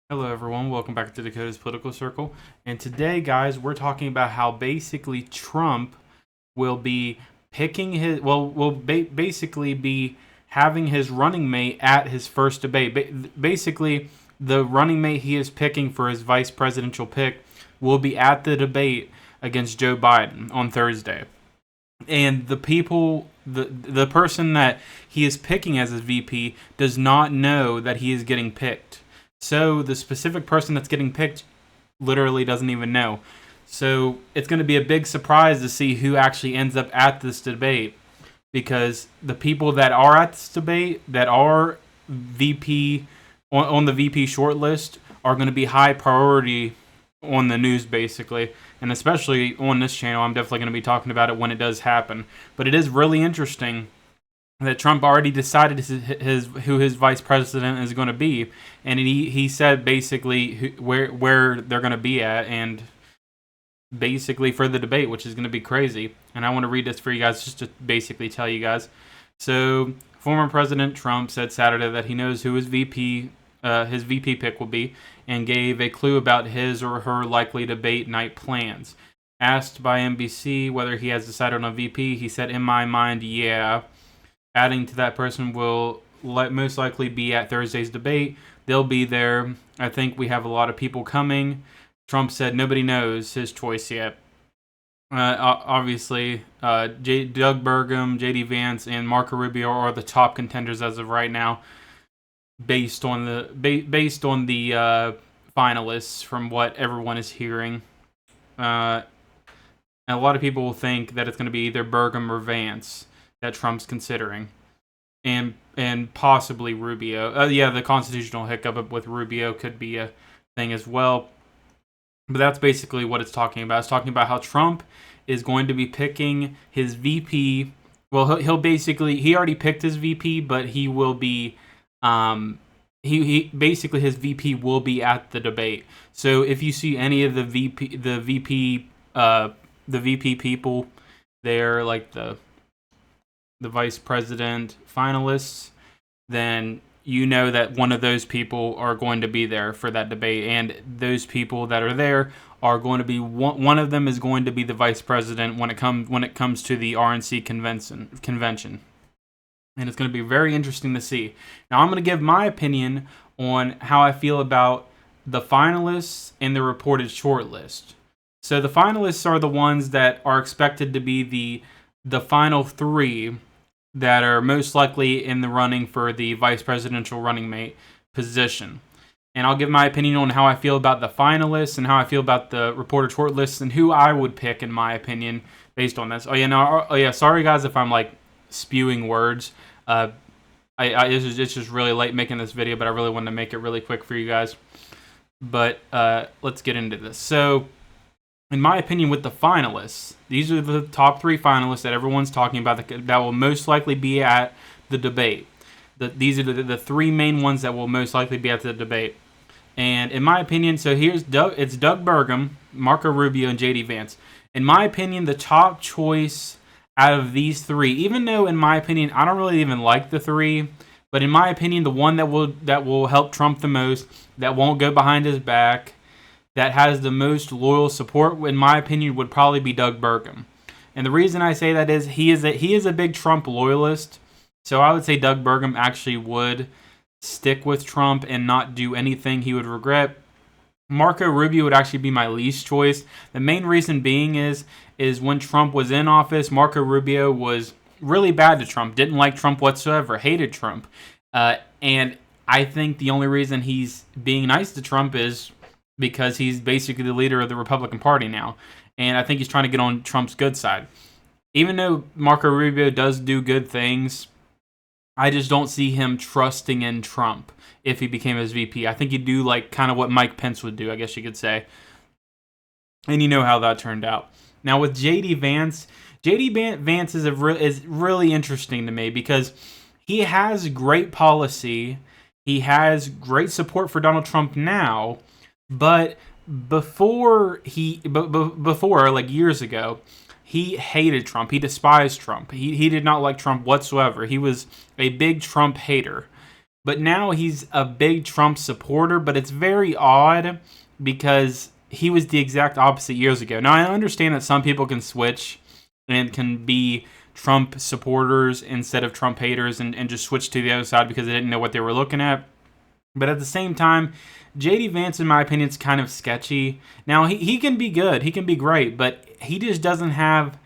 Hello, everyone. Welcome back to Dakota's Political Circle. And today, guys, we're talking about how basically Trump will be picking his, basically be having his running mate at his first debate. Basically, the running mate he is picking for his vice presidential pick will be at the debate against Joe Biden on Thursday. And the person that he is picking as his VP does not know that he is getting picked. So the specific person that's getting picked literally doesn't even know. So it's going to be a big surprise to see who actually ends up at this debate, because the people that are at this debate that are VP on the VP shortlist are going to be high priority on the news, basically, and especially on this channel. I'm definitely going to be talking about it when it does happen. But it is really interesting that Trump already decided who his vice president is going to be, and he said basically where they're going to be at, and basically for the debate, which is going to be crazy. And I want to read this for you guys just to basically tell you guys. So, former President Trump said Saturday that he knows who his VP pick will be, and gave a clue about his or her likely debate night plans. Asked by NBC whether he has decided on a VP, he said, "In my mind, yeah." Adding to that, person will most likely be at Thursday's debate. They'll be there. I think we have a lot of people coming. Trump said nobody knows his choice yet. Obviously, Doug Burgum, J.D. Vance, and Marco Rubio are the top contenders as of right now, based on the finalists from what everyone is hearing. And a lot of people will think that it's going to be either Burgum or Vance that Trump's considering, and possibly Rubio. Yeah, the constitutional hiccup with Rubio could be a thing as well. But that's basically what it's talking about. It's talking about how Trump is going to be picking his VP. Well, he'll basically, he already picked his VP, but he will be he basically, his VP will be at the debate. So if you see any of the VP people there, like the vice president finalists, then you know that one of those people are going to be there for that debate. And those people that are there are going to be, one of them is going to be the vice president when it comes to the RNC convention. And it's going to be very interesting to see. Now, I'm going to give my opinion on how I feel about the finalists and the reported shortlist. So the finalists are the ones that are expected to be the final three that are most likely in the running for the vice presidential running mate position. And I'll give my opinion on how I feel about the finalists and how I feel about the reported shortlists and who I would pick, in my opinion, based on this. Sorry guys if I'm like spewing words. It's just really late making this video, but I really wanted to make it really quick for you guys. But let's get into this. So, in my opinion, with the finalists, these are the top three finalists that everyone's talking about that will most likely be at the debate. These are the three main ones that will most likely be at the debate. And in my opinion, so it's Doug Burgum, Marco Rubio, and J.D. Vance. In my opinion, the top choice out of these three, even though in my opinion I don't really even like the three, but in my opinion, the one that will help Trump the most, that won't go behind his back, that has the most loyal support, in my opinion, would probably be Doug Burgum. And the reason I say that is he is a big Trump loyalist. So I would say Doug Burgum actually would stick with Trump and not do anything he would regret. Marco Rubio would actually be my least choice. The main reason being is when Trump was in office, Marco Rubio was really bad to Trump, didn't like Trump whatsoever, hated Trump. And I think the only reason he's being nice to Trump is because he's basically the leader of the Republican Party now. And I think he's trying to get on Trump's good side. Even though Marco Rubio does do good things, I just don't see him trusting in Trump if he became his VP. I think he'd do like kind of what Mike Pence would do, I guess you could say. And you know how that turned out. Now with J.D. Vance, Vance is really interesting to me because he has great policy. He has great support for Donald Trump now. But before like years ago, he hated Trump. He despised Trump. He did not like Trump whatsoever. He was a big Trump hater. but now he's a big Trump supporter. But it's very odd because he was the exact opposite years ago. Now, I understand that some people can switch and can be Trump supporters instead of Trump haters and just switch to the other side because they didn't know what they were looking at. But at the same time, JD Vance, in my opinion, is kind of sketchy. Now, he can be good. He can be great. But he just doesn't have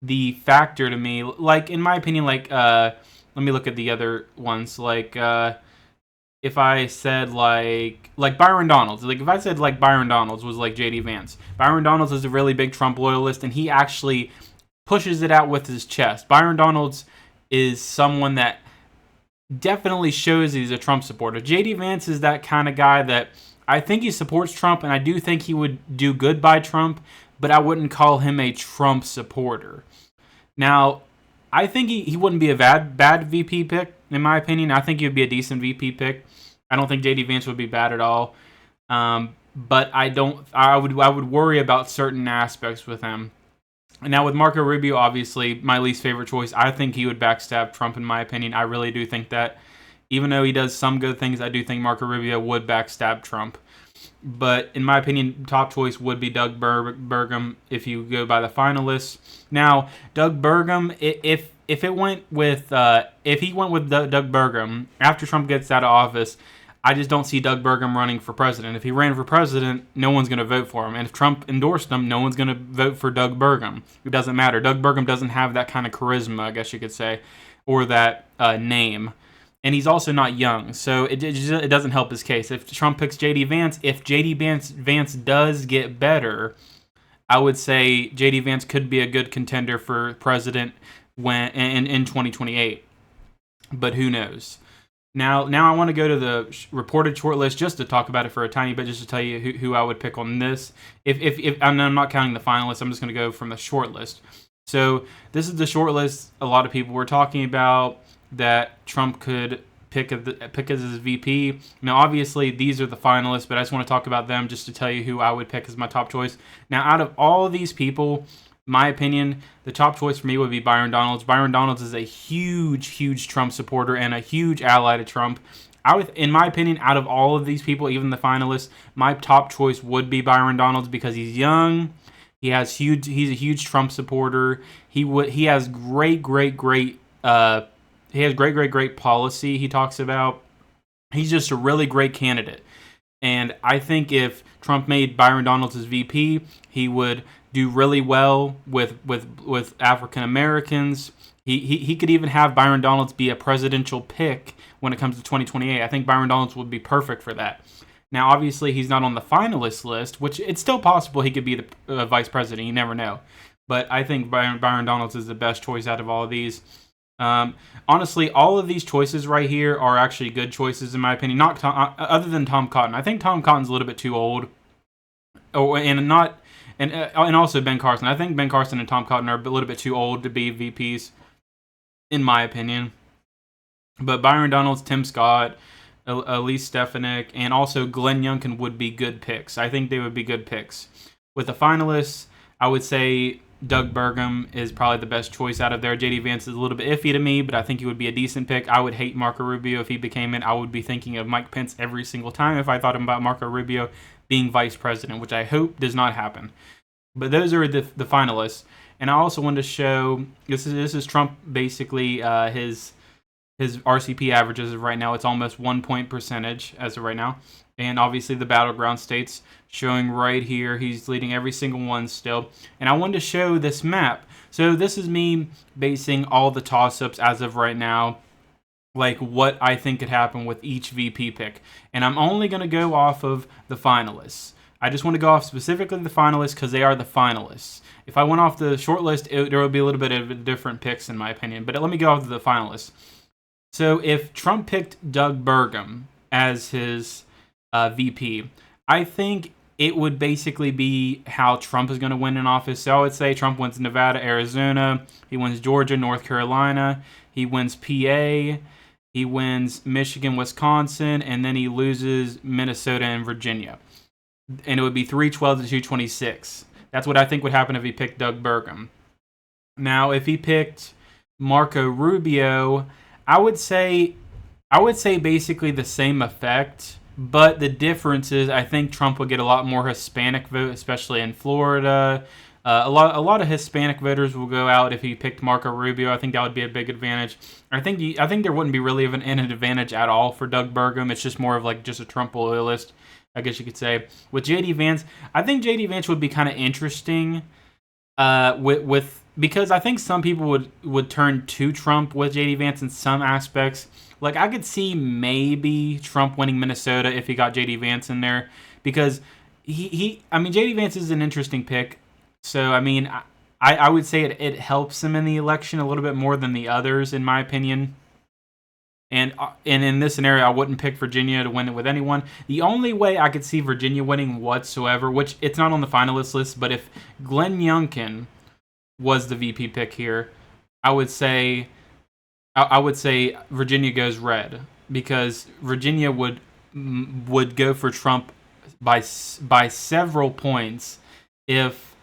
the factor to me. Like, in my opinion, let me look at the other ones. Like, if I said, like Byron Donalds. Like, if I said, like, Byron Donalds was like JD Vance. Byron Donalds is a really big Trump loyalist, and he actually pushes it out with his chest. Byron Donalds is someone that definitely shows he's a Trump supporter. JD Vance is that kind of guy that I think he supports Trump, and I do think he would do good by Trump, but I wouldn't call him a Trump supporter. Now, I think he wouldn't be a bad VP pick, in my opinion. I think he would be a decent VP pick. I don't think JD Vance would be bad at all. But I would worry about certain aspects with him. Now, with Marco Rubio, obviously, my least favorite choice. I think he would backstab Trump, in my opinion. I really do think that. Even though he does some good things, I do think Marco Rubio would backstab Trump. But in my opinion, top choice would be Doug Burgum if you go by the finalists. Now, Doug Burgum, if he went with Doug Burgum after Trump gets out of office, I just don't see Doug Burgum running for president. If he ran for president, no one's going to vote for him. And if Trump endorsed him, no one's going to vote for Doug Burgum. It doesn't matter. Doug Burgum doesn't have that kind of charisma, I guess you could say, or that name. And he's also not young, so it doesn't help his case. If Trump picks JD Vance, if JD Vance does get better, I would say JD Vance could be a good contender for president in 2028. But who knows? Now I want to go to the reported shortlist just to talk about it for a tiny bit, just to tell you who I would pick on this. If I'm not counting the finalists, I'm just going to go from the shortlist. So this is the shortlist a lot of people were talking about that Trump could pick as his VP. Now, obviously, these are the finalists, but I just want to talk about them just to tell you who I would pick as my top choice. Now, out of all of these people, my opinion, the top choice for me would be Byron Donalds. Byron Donalds is a huge Trump supporter and a huge ally to Trump. In my opinion, out of all of these people, even the finalists, my top choice would be Byron Donalds because he's young. He's a huge Trump supporter. He has great policy he talks about. He's just a really great candidate. And I think if Trump made Byron Donalds his VP, he would do really well with African Americans. He could even have Byron Donalds be a presidential pick when it comes to 2028. I think Byron Donalds would be perfect for that. Now, obviously, he's not on the finalist list, which it's still possible he could be the vice president. You never know. But I think Byron Donalds is the best choice out of all of these. Honestly, all of these choices right here are actually good choices in my opinion. Not other than Tom Cotton. I think Tom Cotton's a little bit too old. And also Ben Carson. I think Ben Carson and Tom Cotton are a little bit too old to be VPs, in my opinion. But Byron Donalds, Tim Scott, Elise Stefanik, and also Glenn Youngkin would be good picks. I think they would be good picks. With the finalists, I would say Doug Burgum is probably the best choice out of there. JD Vance is a little bit iffy to me, but I think he would be a decent pick. I would hate Marco Rubio if he became it. I would be thinking of Mike Pence every single time if I thought about Marco Rubio being vice president, which I hope does not happen. But those are the finalists. And I also wanted to show, this is Trump basically, his RCP averages as of right now. It's almost 1 point percentage as of right now. And obviously the battleground states showing right here. He's leading every single one still. And I wanted to show this map. So this is me basing all the toss-ups as of right now, like what I think could happen with each VP pick. And I'm only going to go off of the finalists. I just want to go off specifically the finalists because they are the finalists. If I went off the short list, there would be a little bit of different picks in my opinion. But let me go off the finalists. So if Trump picked Doug Burgum as his VP, I think it would basically be how Trump is going to win in office. So I would say Trump wins Nevada, Arizona, he wins Georgia, North Carolina, he wins PA, he wins Michigan, Wisconsin, and then he loses Minnesota and Virginia. And it would be 312 to 226. That's what I think would happen if he picked Doug Burgum. Now, if he picked Marco Rubio, I would say I would say basically the same effect, but the difference is I think Trump would get a lot more Hispanic vote, especially in Florida. A lot of Hispanic voters will go out if he picked Marco Rubio. I think that would be a big advantage. I think there wouldn't be really an advantage at all for Doug Burgum. It's just more of like just a Trump loyalist, I guess you could say. With JD Vance, I think JD Vance would be kind of interesting. With because I think some people would turn to Trump with JD Vance in some aspects. Like I could see maybe Trump winning Minnesota if he got JD Vance in there because I mean JD Vance is an interesting pick. So I mean I would say it helps him in the election a little bit more than the others in my opinion. And in this scenario, I wouldn't pick Virginia to win it with anyone. The only way I could see Virginia winning whatsoever, which it's not on the finalist list, but if Glenn Youngkin was the VP pick here, I would say Virginia goes red because Virginia would go for Trump by several points if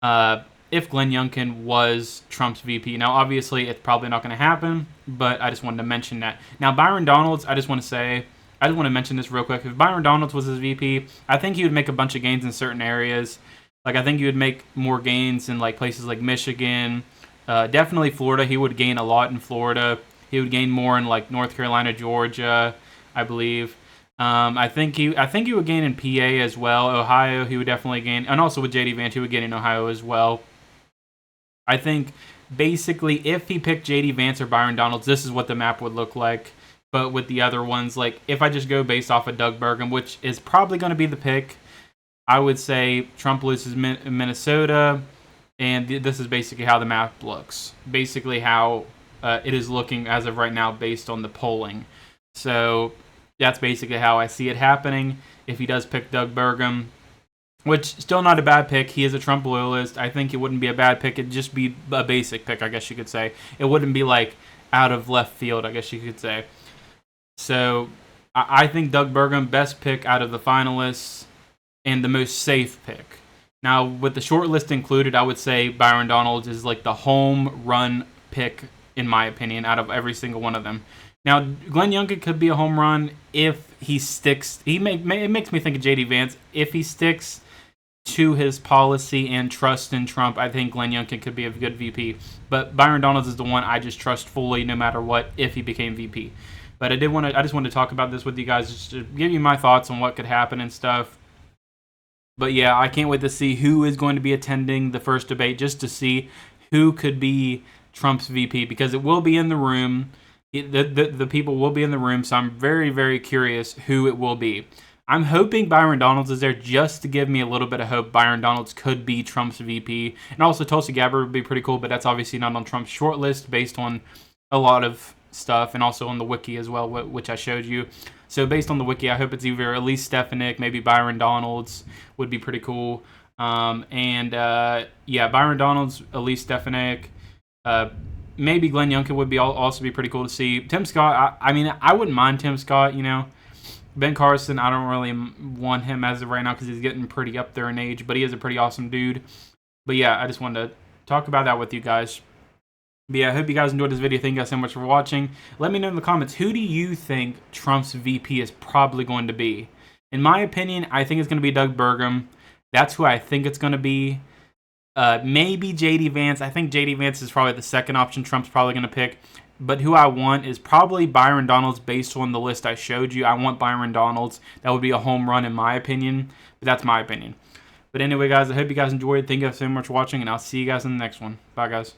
Glenn Youngkin was Trump's VP. Now, obviously, it's probably not going to happen, but I just wanted to mention that. Now, Byron Donalds, I just want to mention this real quick. If Byron Donalds was his VP, I think he would make a bunch of gains in certain areas. Like, I think he would make more gains in like places like Michigan, definitely Florida. He would gain a lot in Florida. He would gain more in like North Carolina, Georgia, I believe. I think he would gain in PA as well. Ohio, he would definitely gain, and also with JD Vance, he would gain in Ohio as well. I think basically if he picked JD Vance or Byron Donalds, this is what the map would look like. But with the other ones, like if I just go based off of Doug Burgum, which is probably going to be the pick, I would say Trump loses Minnesota, and this is basically how the map looks. Basically how it is looking as of right now based on the polling. So that's basically how I see it happening if he does pick Doug Burgum. Which, still not a bad pick. He is a Trump loyalist. I think it wouldn't be a bad pick. It'd just be a basic pick, I guess you could say. It wouldn't be, like, out of left field, I guess you could say. So, I think Doug Burgum, best pick out of the finalists, and the most safe pick. Now, with the short list included, I would say Byron Donalds is, like, the home run pick, in my opinion, out of every single one of them. Now, Glenn Youngkin could be a home run if he sticks. It makes me think of JD Vance. If he sticks to his policy and trust in Trump, I think Glenn Youngkin could be a good VP. But Byron Donalds is the one I just trust fully, no matter what, if he became VP. But I just wanted to talk about this with you guys, just to give you my thoughts on what could happen and stuff. But yeah, I can't wait to see who is going to be attending the first debate, just to see who could be Trump's VP, because it will be in the room. The people will be in the room, so I'm very, very curious who it will be. I'm hoping Byron Donalds is there just to give me a little bit of hope Byron Donalds could be Trump's VP. And also Tulsi Gabbard would be pretty cool, but that's obviously not on Trump's shortlist based on a lot of stuff, and also on the wiki as well, which I showed you. So based on the wiki, I hope it's either Elise Stefanik, maybe Byron Donalds would be pretty cool. Yeah, Byron Donalds, Elise Stefanik, maybe Glenn Youngkin would also be pretty cool to see. Tim Scott, I mean, I wouldn't mind Tim Scott, you know. Ben Carson, I don't really want him as of right now because he's getting pretty up there in age, but he is a pretty awesome dude. But yeah, I just wanted to talk about that with you guys. But yeah, I hope you guys enjoyed this video. Thank you guys so much for watching. Let me know in the comments, who do you think Trump's VP is probably going to be? In my opinion, I think it's going to be Doug Burgum. That's who I think it's going to be. Maybe JD Vance. I think JD Vance is probably the second option Trump's probably going to pick. But who I want is probably Byron Donalds based on the list I showed you. I want Byron Donalds. That would be a home run in my opinion. But that's my opinion. But anyway, guys, I hope you guys enjoyed. Thank you guys so much for watching, and I'll see you guys in the next one. Bye, guys.